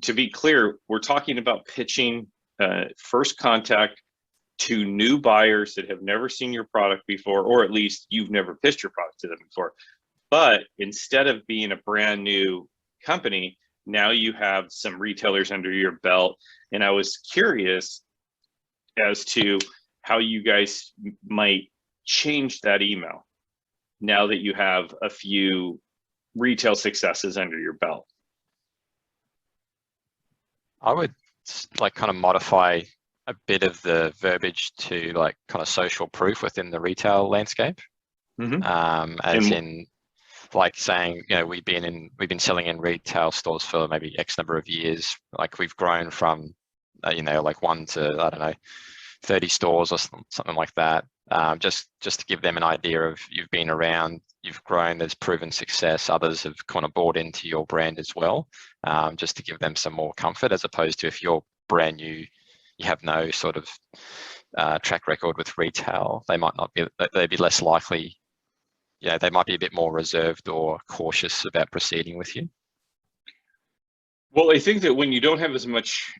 to be clear, we're talking about pitching first contact to new buyers that have never seen your product before, or at least you've never pitched your product to them before. But instead of being a brand new company, now you have some retailers under your belt. And I was curious as to how you guys might change that email now that you have a few retail successes under your belt. I would like kind of modify a bit of the verbiage to like kind of social proof within the retail landscape. As in like saying, you know, we've been selling in retail stores for maybe X number of years. Like we've grown from, you know, like 1 to, I don't know, 30 stores or something like that. Just to give them an idea of you've been around, you've grown, there's proven success, others have kind of bought into your brand as well, just to give them some more comfort, as opposed to if you're brand new, you have no sort of track record with retail, they'd be less likely, yeah, they might be a bit more reserved or cautious about proceeding with you. Well, I think that when you don't have as much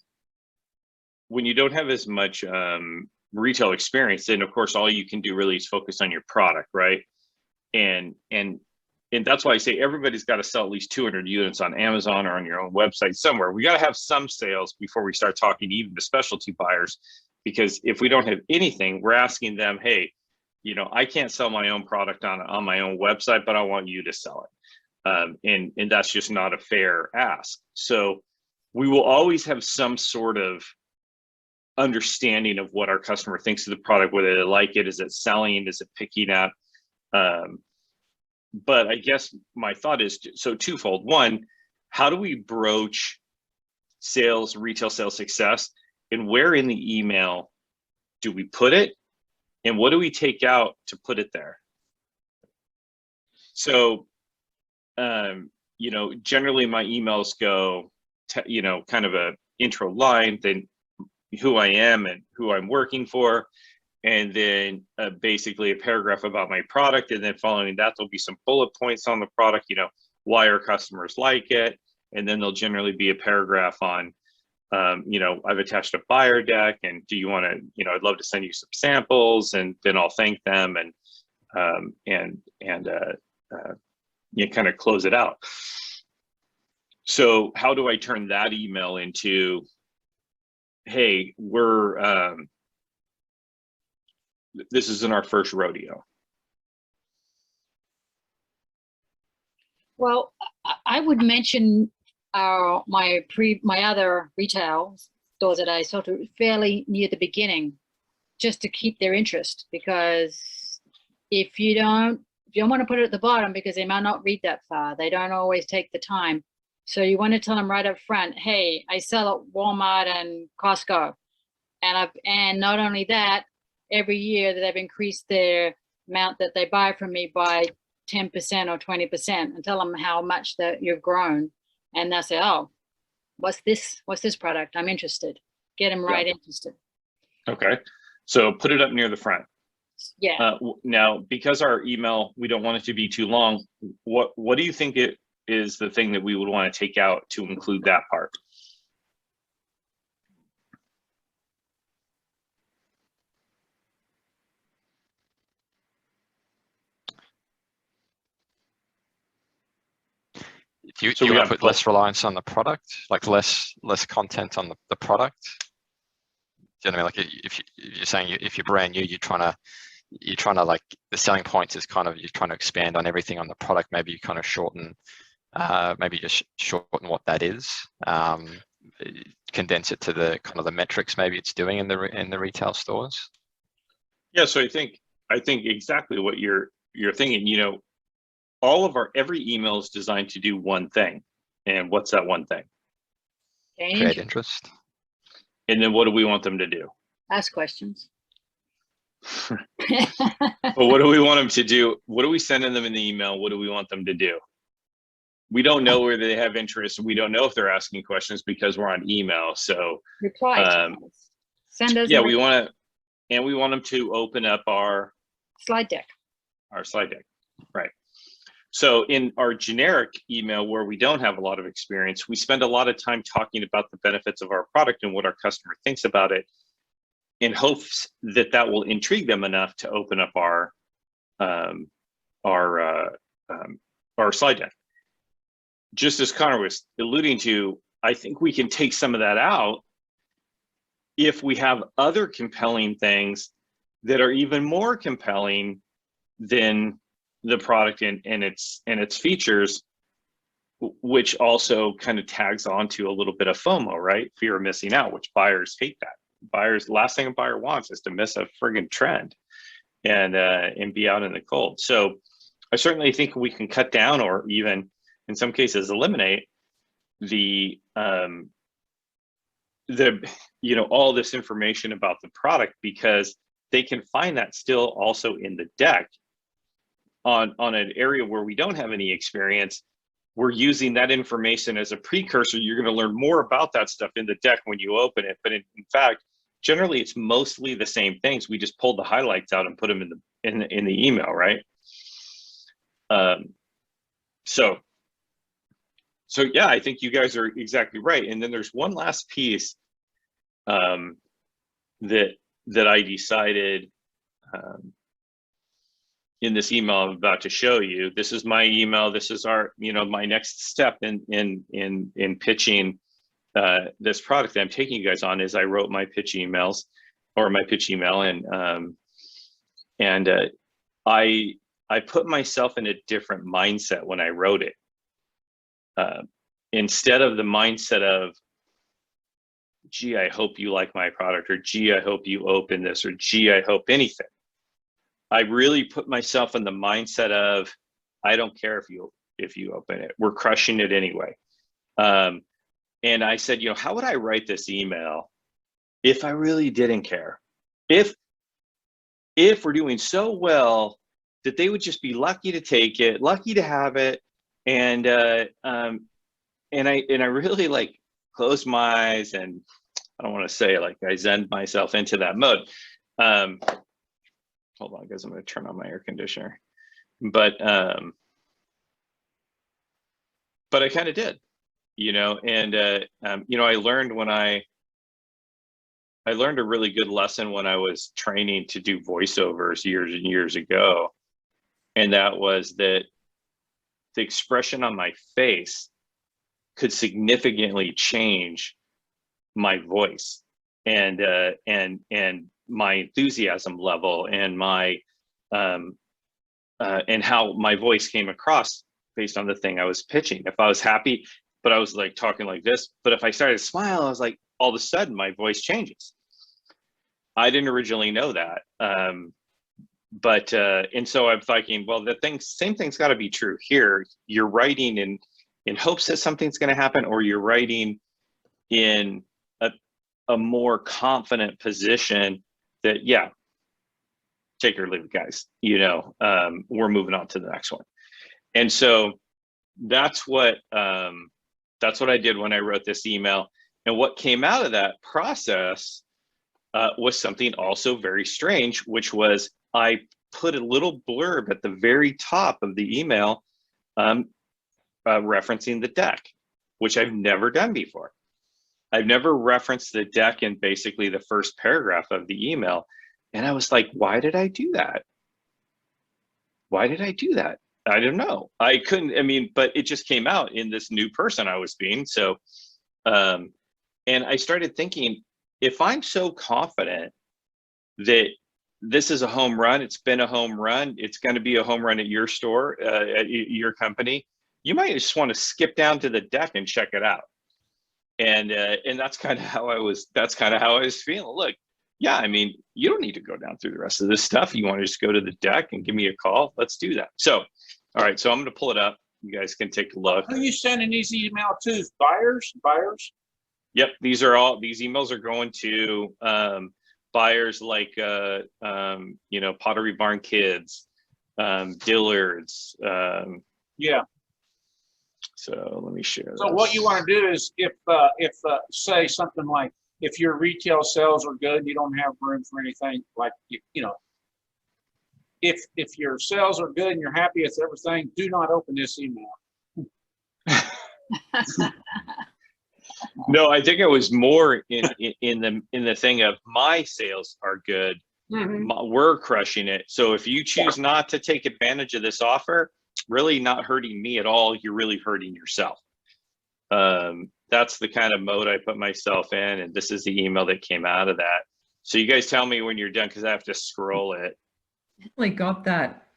retail experience, then of course all you can do really is focus on your product, right? And that's why I say everybody's got to sell at least 200 units on Amazon or on your own website somewhere. We got to have some sales before we start talking even to specialty buyers, because if we don't have anything, we're asking them, hey, you know, I can't sell my own product on my own website, but I want you to sell it. And that's just not a fair ask. So we will always have some sort of understanding of what our customer thinks of the product, whether they like it, is it selling, is it picking up? But I guess my thought is, so twofold. One, how do we broach sales, retail sales success, and where in the email do we put it? And what do we take out to put it there? So, you know, generally my emails go, you know, kind of a intro line, then who I am and who I'm working for, and then basically a paragraph about my product. And then following that, there'll be some bullet points on the product, you know, why our customers like it. And then there'll generally be a paragraph on, you know, I've attached a buyer deck, and do you want to, you know, I'd love to send you some samples, and then I'll thank them and you kind of close it out. So how do I turn that email into, hey, this isn't our first rodeo? Well, I would mention my other retail stores that I sold to fairly near the beginning, just to keep their interest, because if you don't want to put it at the bottom, because they might not read that far, they don't always take the time. So you want to tell them right up front, hey, I sell at Walmart and Costco, and not only that, every year that they've increased their amount that they buy from me by 10% or 20%, and tell them how much that you've grown. And they'll say, oh, what's this product? I'm interested. Get them right interested. Okay. So put it up near the front. Yeah. Now, because our email, we don't want it to be too long, what do you think it is the thing that we would want to take out to include that part? Do you want to put less reliance on the product, like less content on the product? Do you know what I mean? Like if you're saying if you're brand new, you're trying to like, the selling points is kind of, you're trying to expand on everything on the product. Maybe you kind of shorten, maybe just shorten what that is, condense it to the kind of the metrics maybe it's doing in the retail stores. Yeah, so I think exactly what you're thinking. You know, every email is designed to do one thing. And what's that one thing? Create interest. And then what do we want them to do? Ask questions. But what do we want them to do? What are we sending them in the email? What do we want them to do? We don't know whether they have interest. We don't know if they're asking questions because we're on email. So reply. Send us. Yeah, we want them to open up our slide deck. Our slide deck, right? So in our generic email where we don't have a lot of experience, we spend a lot of time talking about the benefits of our product and what our customer thinks about it, in hopes that that will intrigue them enough to open up our slide deck. Just as Connor was alluding to, I think we can take some of that out if we have other compelling things that are even more compelling than the product and its features, which also kind of tags onto a little bit of FOMO, right? Fear of missing out, which buyers hate that. Buyers, last thing a buyer wants is to miss a friggin' trend and be out in the cold. So I certainly think we can cut down, or even in some cases eliminate the all this information about the product, because they can find that still also in the deck on an area where we don't have any experience. We're using that information as a precursor. You're going to learn more about that stuff in the deck when you open it. But in fact, generally, it's mostly the same things. We just pulled the highlights out and put them in the email, right? So yeah, I think you guys are exactly right. And then there's one last piece that I decided in this email I'm about to show you. This is my email. This is our, my next step in pitching this product that I'm taking you guys on. Is I wrote my pitch emails, or my pitch email, and I put myself in a different mindset when I wrote it. Instead of the mindset of, gee, I hope you like my product, or gee, I hope you open this, or gee, I hope anything. I really put myself in the mindset of, I don't care if you open it. We're crushing it anyway. And I said, how would I write this email if I really didn't care? If we're doing so well that they would just be lucky to take it, lucky to have it, and I really like closed my eyes, and I don't want to say like I zened myself into that mode. Hold on, guys, I'm going to turn on my air conditioner. But I kind of did, and I learned a really good lesson when I was training to do voiceovers years and years ago, and that was that the expression on my face could significantly change my voice and my enthusiasm level, and my and how my voice came across based on the thing I was pitching. If I was happy, but I was like talking like this, but if I started to smile, I was like, all of a sudden my voice changes. I didn't originally know that. And so I'm thinking, well, same thing's got to be true here. You're writing in hopes that something's going to happen, or you're writing in a more confident position that, yeah, take it or leave it, guys. We're moving on to the next one. And so that's what I did when I wrote this email. And what came out of that process was something also very strange, which was I put a little blurb at the very top of the email referencing the deck, which I've never done before. I've never referenced the deck in basically the first paragraph of the email. And I was like, why did I do that? Why did I do that? I don't know. I couldn't, but it just came out in this new person I was being. So, and I started thinking, if I'm so confident that this is a home run, it's been a home run, it's going to be a home run at your store, at your company, you might just want to skip down to the deck and check it out. And that's kind of how I was feeling. Look, yeah, you don't need to go down through the rest of this stuff. You want to just go to the deck and give me a call? Let's do that. So, all right, so I'm going to pull it up. You guys can take a look. Who are you sending these emails to? Buyers? Yep, these emails are going to buyers like Pottery Barn Kids, Dillard's. Yeah. So let me share. So what you want to do is, if say something like, if your retail sales are good, you don't have room for anything, like if your sales are good and you're happy with everything, do not open this email. No, I think it was more in the thing of my sales are good. We're crushing it. So if you choose not to take advantage of this offer, really not hurting me at all, you're really hurting yourself. That's the kind of mode I put myself in, and this is the email that came out of that. So you guys tell me when you're done, because I have to scroll it. Definitely got that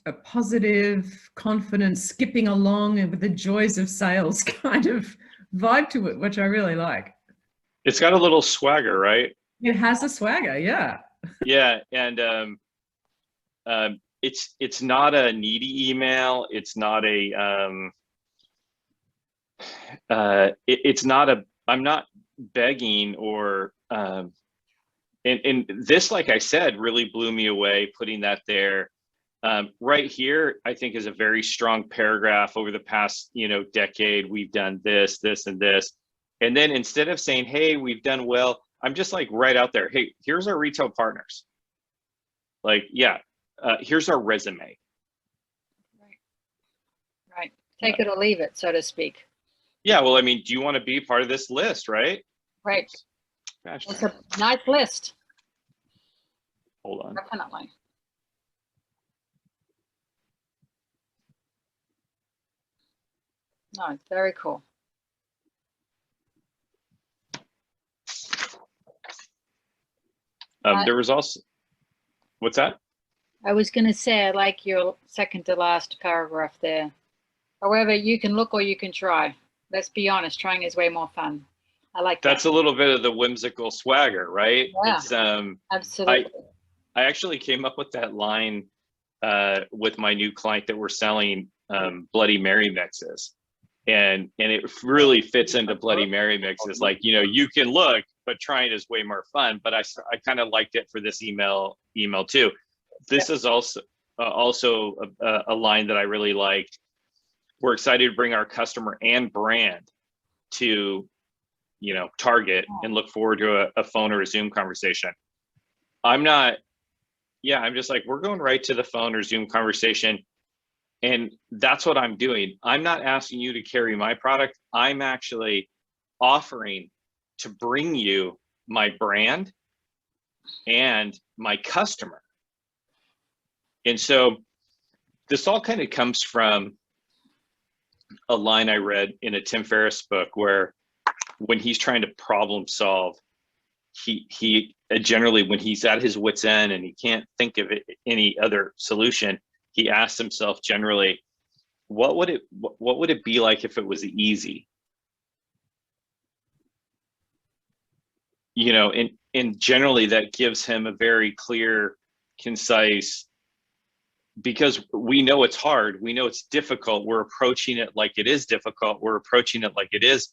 a positive, confident, skipping along and with the joys of sales kind of vibe to it, which I really like. It's got a little swagger, right? It has a swagger, yeah. Yeah, and it's not a needy email. It's not a it's not a, I'm not begging or and this, like I said, really blew me away putting that there. Right here, I think is a very strong paragraph. Over the past, decade, we've done this, this, and this. And then instead of saying, hey, we've done well, I'm just like right out there. Hey, here's our retail partners. Like, yeah, here's our resume. Right. Take it or leave it, so to speak. Yeah, well, I mean, do you want to be part of this list, right? Right. Gosh, It's a nice list. hold on. Definitely. No, it's very cool. There was also, what's that? I was going to say, I like your second to last paragraph there. However, you can look or you can try. Let's be honest, trying is way more fun. I like that. That's a little bit of the whimsical swagger, right? Yeah, It's absolutely. I actually came up with that line with my new client that we're selling Bloody Mary mixes. And it really fits into Bloody Mary mixes. Like, you can look, but trying is way more fun. But I kind of liked it for this email too. This is also a line that I really liked. We're excited to bring our customer and brand to, Target, and look forward to a phone or a Zoom conversation. I'm just like, we're going right to the phone or Zoom conversation. And that's what I'm doing. I'm not asking you to carry my product. I'm actually offering to bring you my brand and my customer. And so this all kind of comes from a line I read in a Tim Ferriss book, where when he's trying to problem solve, he generally, when he's at his wit's end and he can't think of any other solution, he asks himself generally, what would it be like if it was easy? And generally that gives him a very clear, concise, because we know it's hard, we know it's difficult, we're approaching it like it is difficult, we're approaching it like it is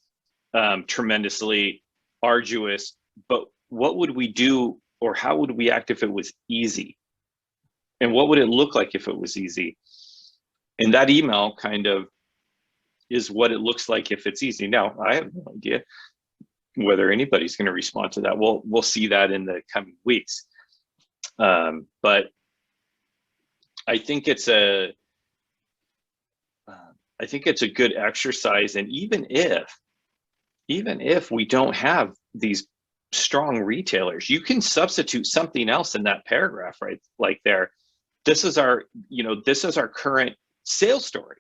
tremendously arduous. But what would we do, or how would we act if it was easy? And what would it look like if it was easy? And that email kind of is what it looks like if it's easy. Now, I have no idea whether anybody's going to respond to that. We'll see that in the coming weeks. But I think it's a good exercise. And even if we don't have these strong retailers, you can substitute something else in that paragraph, right? Like there, this is our current sales story.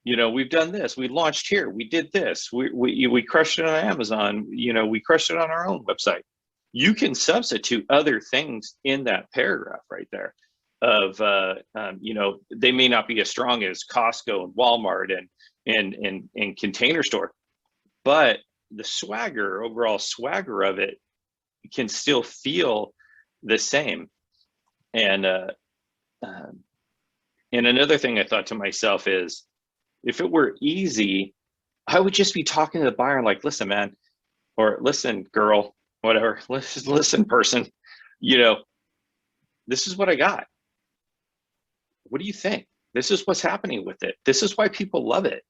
We've done this, we launched here, we did this, we crushed it on Amazon, we crushed it on our own website. You can substitute other things in that paragraph right there of, they may not be as strong as Costco and Walmart and Container Store, but the overall swagger of it can still feel the same. And another thing I thought to myself is, if it were easy, I would just be talking to the buyer like, listen, man, or listen, girl, whatever, listen, person, this is what I got. What do you think? This is what's happening with it. This is why people love it.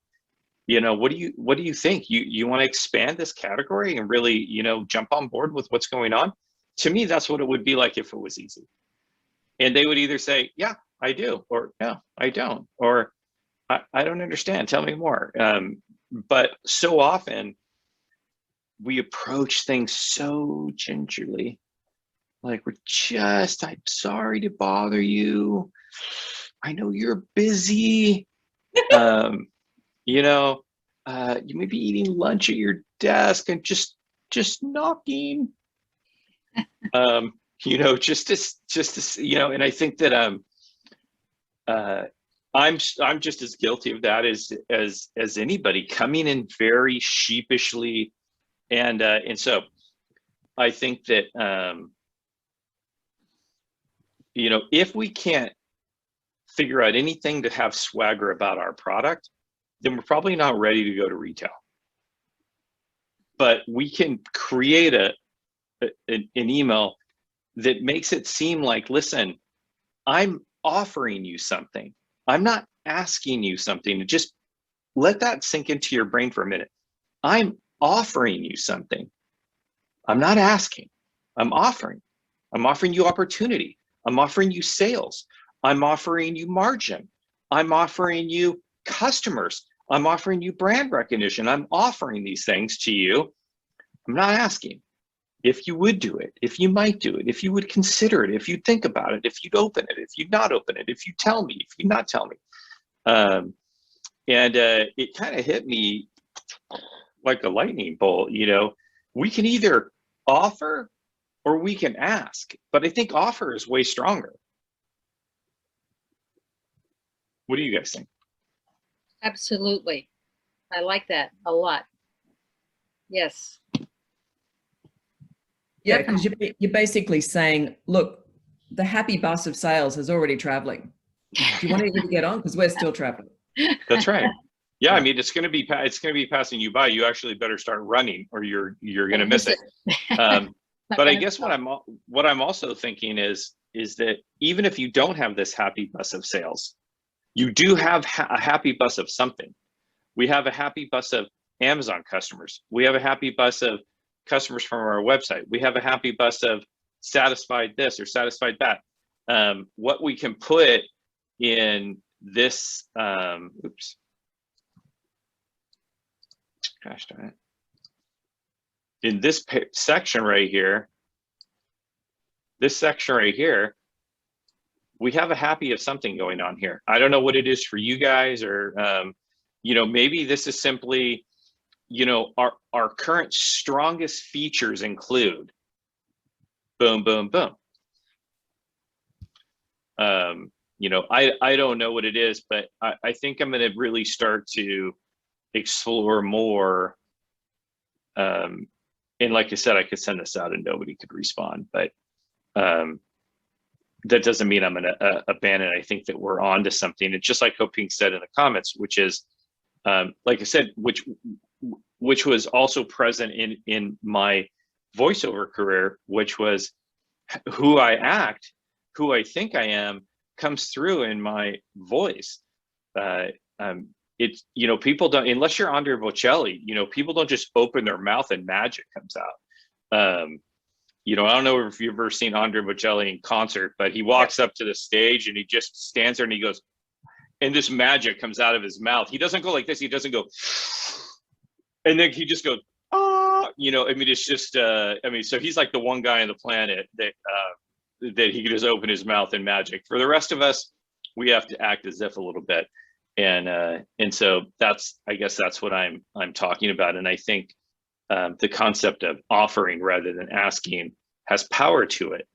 What do you think? You want to expand this category and really, jump on board with what's going on? To me, that's what it would be like if it was easy. And they would either say, yeah, I do, or no, I don't, or I don't understand, tell me more. But so often we approach things so gingerly, like I'm sorry to bother you. I know you're busy. You know, you may be eating lunch at your desk and just knocking. You know, just to, you know, and I think that I'm just as guilty of that as anybody, coming in very sheepishly, and so I think that you know, if we can't figure out anything to have swagger about our product, then we're probably not ready to go to retail. But we can create an email that makes it seem like, listen, I'm offering you something. I'm not asking you something. Just let that sink into your brain for a minute. I'm offering you something. I'm not asking. I'm offering. I'm offering you opportunity. I'm offering you sales. I'm offering you margin. I'm offering you customers. I'm offering you brand recognition. I'm offering these things to you. I'm not asking if you would do it, if you might do it, if you would consider it, if you'd think about it, if you'd open it, if you'd not open it, if you tell me, if you not tell me. It kind of hit me like a lightning bolt. You know, we can either offer or we can ask, but I think offer is way stronger. What do you guys think? Absolutely. I like that a lot. Yes. Yeah, because you're basically saying, look, the happy bus of sales is already traveling. Do you want to get on? Because we're still traveling. That's right. Yeah, I mean, it's going to be passing you by. You actually better start running, or you're going to miss it. But I guess what I'm also thinking is that even if you don't have this happy bus of sales, you do have a happy bus of something. We have a happy bus of Amazon customers. We have a happy bus of customers from our website. We have a happy bus of satisfied this or satisfied that. What we can put in this, oops, gosh darn it. In this section right here, we have a happy of something going on here. I don't know what it is for you guys, or, you know, maybe this is simply, you know, our current strongest features include boom, boom, boom. You know, I don't know what it is, but I think I'm going to really start to explore more. And like I said, I could send this out and nobody could respond, but that doesn't mean I'm going to abandon it. I think that we're on to something. It's just like Hoping said in the comments, which is, like I said, which was also present in my voiceover career, which was who I act, who I think I am, comes through in my voice. It's, you know, people don't, unless you're Andrea Bocelli, you know, people don't just open their mouth and magic comes out. You know, I don't know if you've ever seen Andrea Bocelli in concert, but he walks up to the stage and he just stands there and he goes, and this magic comes out of his mouth. He doesn't go like this. He doesn't go, and then he just goes, ah, you know, I mean, it's just, I mean, so he's like the one guy on the planet that he can just open his mouth and magic. For the rest of us, we have to act as if a little bit. And so I guess that's what I'm talking about. And I think the concept of offering rather than asking has power to it.